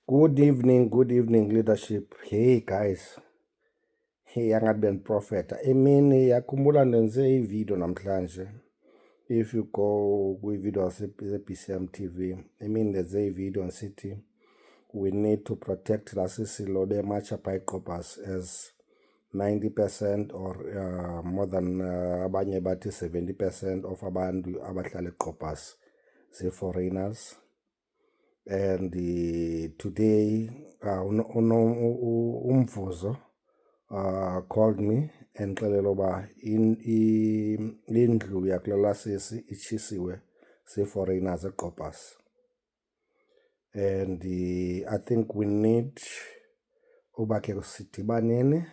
Good evening, leadership. Hey guys, hey angathi beniprofeta. Emini yakhumbula nenze ivideo namhlanje. If you go kwi-video ze-BCM TV, emini ndenze ivideo ngisithi we need to protect la sisilo bematsha eGqobas as 90% or more than abanye bathi 70% of abantu abahlala eGqobas ze-foreigners. And today Umvuzo called me and xelela uba indlu yakulala sisi itshisiwe zii-foreigners eGqobas. And I think we need uba ke sidibaneni,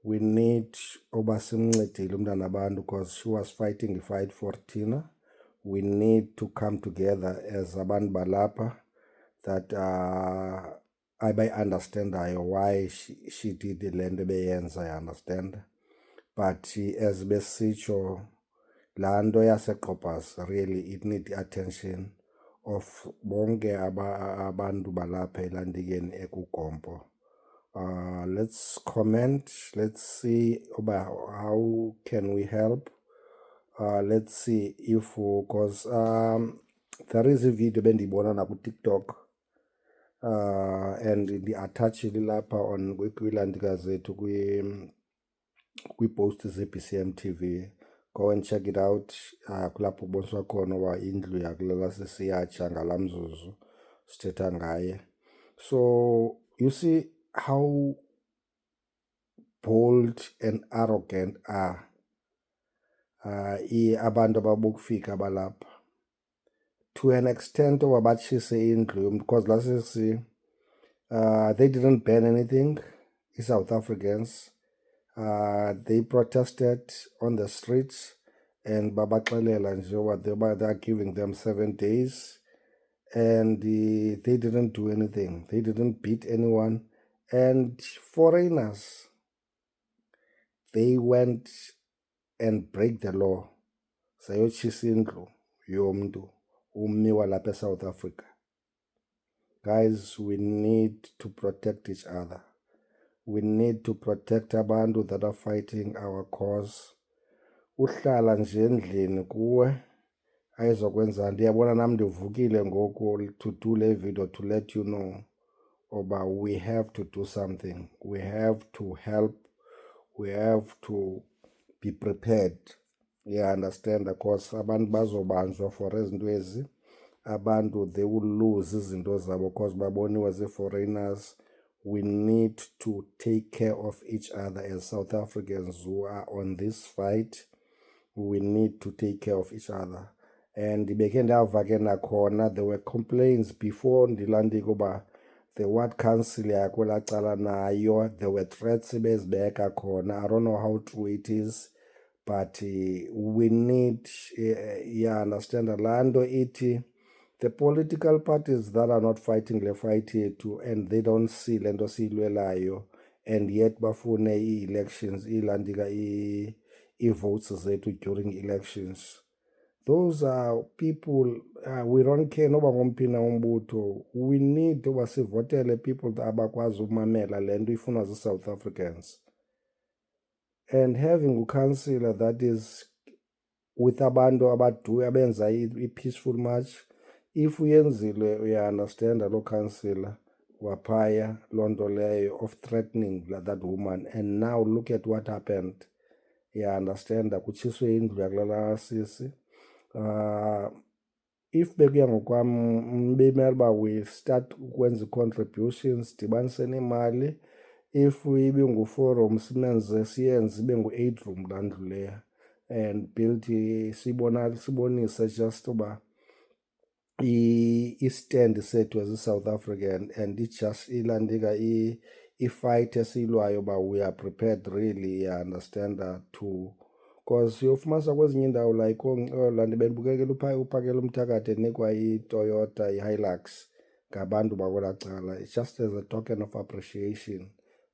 we need uba simncedile umntana abantu because she was fighting a fight for Tina. We need to come together as abantu balapha that abayi-understandayo why she did le nto beyenza, I understand. But as besitsho, laa nto yaseGqobas really it need attention of bonke abantu balapha elantikeni ekugompo. Let's comment, let's see about how can we help. Let's see if, because there is a video bendiyibona naku-TikTok, and ndi-attachile lapha on kwiilantika zethu kwi-post ze-BCM TV. Go and check it out. Kulapho kuboniswa khona uba indlu yakulala sisiyatsha ngala mzuzu sithetha ngaye. So you see how bold and arrogant are abantu ababokufika balapha, to an extent oba batshise indlu because lasisi they didn't ban anything. South Africans, they protested on the streets and babaxelela nje uba they are giving them 7 days, and they didn't do anything. They didn't beat anyone. And foreigners, they went and break the law, sayotshisa indlu yomntu ummi walapha eSouth Africa. Guys, we need to protect each other. We need to protect abantu that are fighting our cause. Uhlala nje endlini kuwe ayizokwenza. Ndiyabona nam ndivukile ngoku to do le video to let you know oba we have to do something. We have to help. We have to be prepared. You understand? Because abantu bazobanjwa for ezinto ezi. Abantu, they will lose izinto zabo because baboniwe zii-foreigners. We need to take care of each other as South Africans who are on this fight. We need to take care of each other. And bekhe ndava ke nakhona, there were complaints before ndilandike uba the ward council yakwelaa cala nayo, there were threats bezibeka khona. I don't know how true it is, but we need, you understand, laa nto ithi the political parties that are not fighting the fight yethu and they don't see le nto siyilwelayo and yet bafune ii-elections, iilandika ii-votes zethu during elections. Those are people, we don't care noba ngomphi na umbutho. We need uba sivotele people abakwazi umamela le nto ifunwa zii-South Africans. And having a councillor that is with abantu abenza i-peaceful march, if uyenzile uya-understanda loo councillor waphaya loo nto leyo of threatening that woman, and now look at what happened. Ya-understanda kutshiswe indlu yakulala sisi. If bekuya ngokwam bemele uba we start ukwenza i-contributions, dibanise nemali. If ibingu-4 room siyenze ibe ngu-8 room laa ndlu leya, and build sibonise just uba i-stand sethu as i-South African, and just ilandika i-fight esiyilwayo uba we are prepared really, you understand, to, because uyofumanisa kwezinye iindawo like laa nto bendibukekela uphakela umthakathi enikwa iToyota, i-Hilux ngabantu bakwelaa cala. It's just as a token of appreciation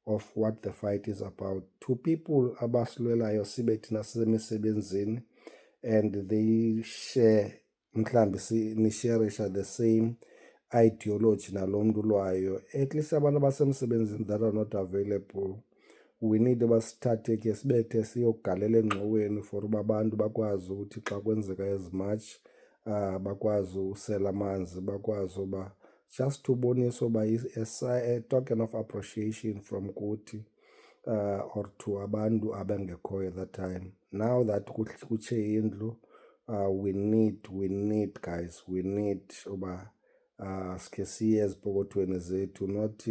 of what the fight is about. To people abasilwelayo sibe thina sisemisebenzini and they share, mhlawumbi nisharisha the same ideology nalo mntu ulwayo. At least abantu abasemsebenzini that are not available, we need uba sithathe ke sibethe siyogalela engxoweni for uba abantu bakwazi ukuthi xa kwenzeka ezi match bakwazi usela amanzi, bakwazi uba just to bonisa uba a token of appreciation from kuthi or to abantu abangekhoyo that time. Now that kutshe indlu, we need guys, we need uba sikhe siye ezipokothweni zethu, not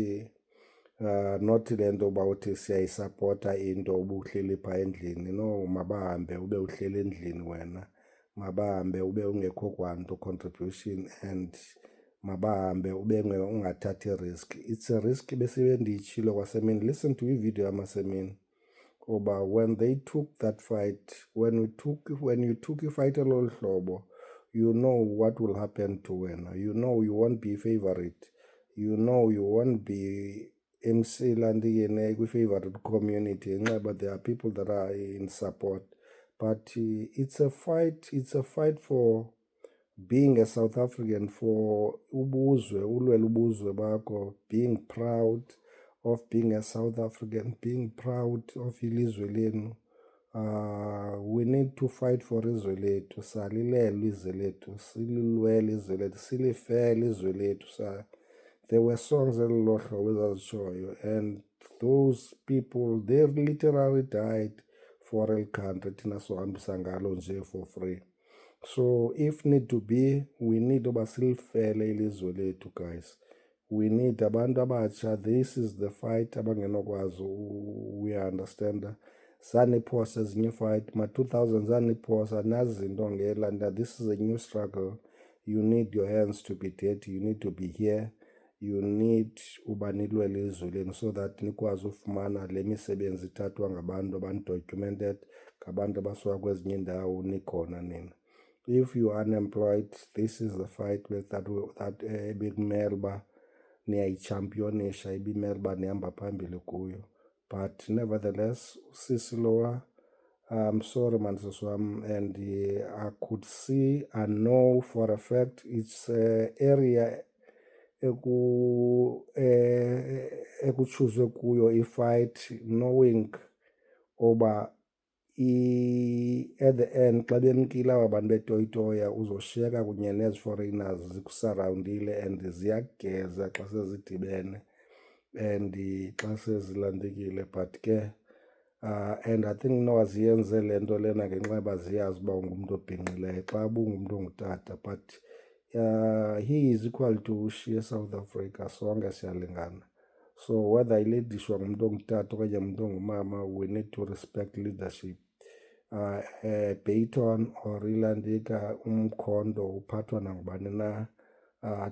le nto uba uthi siyayisapota into ubuhleli phaa endlini. No, mabahambe ube uhleli endlini wena, mabahambe ube ungekho kwanto contribution, and mabahambe ube ungathathi risk. It's a risk besibe ndiyitshilo kwasemini. Listen to ivideo yamasemini uba when they took that fight, when you took ifight elolu hlobo, you know what will happen to wena. You know you won't be favorite. You know you won't be emsilandiyene kwi-favorite community, but there are people that are in support. But it's a fight for being a South African, for ubuzwe, ulwela ubuzwe bakho, being proud of being a South African, being proud of ilizwe lenu. We need to fight for izwe lethu, salilele izwe lethu, sililwele izwe lethu, silifele izwe lethu. There were songs elilo hlobo ezazitshoyo, and those people, they literally died for el country thina sohambisa ngalo nje for free. So if need to be, we need uba silifele ilizwe lethu, guys. We need abantu abatsha. This is the fight abangenokwazi we-understand. Zaniphosa ezinye fight, ma-2000 zaniphosa, nazi zinto ngelanda. This is a new struggle. You need your hands to be dirty. You need to be here. You need uba nilwele izwe lenu so that nikwazi ufumana le misebenzi ithathwa ngabantu abanidocumented, ngabantu abasuka kwezinye indawo nikhona nina. If you are unemployed, this is the fight that bekumele uba niyayichampionisha, ibimele uba nihamba phambili kuyo. But nevertheless, usisi lowa, I'm sorry man siswam, and I could see and know for a fact it's area ekuchuzwe kuyo i-fight, knowing oba at the end xa bemkile aba bantu betoyitoya uzoshiyeka kunye nezi-foreigners zikusarawundile and ziyageza xa sezidibene and xa sezilandekile. But ke and I think no aziyenze le nto lena ngenxa yoba ziyazi uba ungumntu obhinqileyo xa bungumntu ongutata. But he is equal to ushiye South Africa, sonke siyalingana. So whether iledishwa ngumntu ongutata okanye umntu ongumama, we need to respect leadership. Baton or ilandika umkhondo uphathwa nangubani na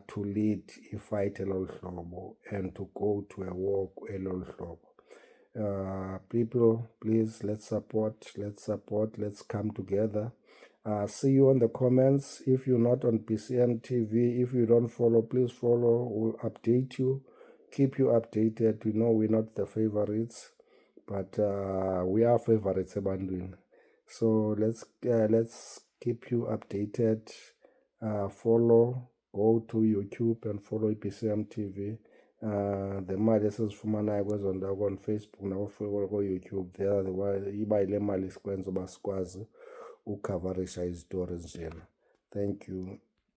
to lead ifight elolu hlobo and to go to a war elolu hlobo. People, please, let's support, let's come together. See you on the comments. If you're not on BCM TV, if you don't follow, please follow. We'll update you, keep you updated. We know we're not the favorites, but we are favorites ebantwini. So let's keep you updated. Follow, go to YouTube and follow BCM TV. The mali esizifumanayo kwezo ndawo on Facebook nakofollow ko-YouTube, there iba yile mali sikwenza uba sikwazi ukhavarisha izitori ezinjena. Thank you.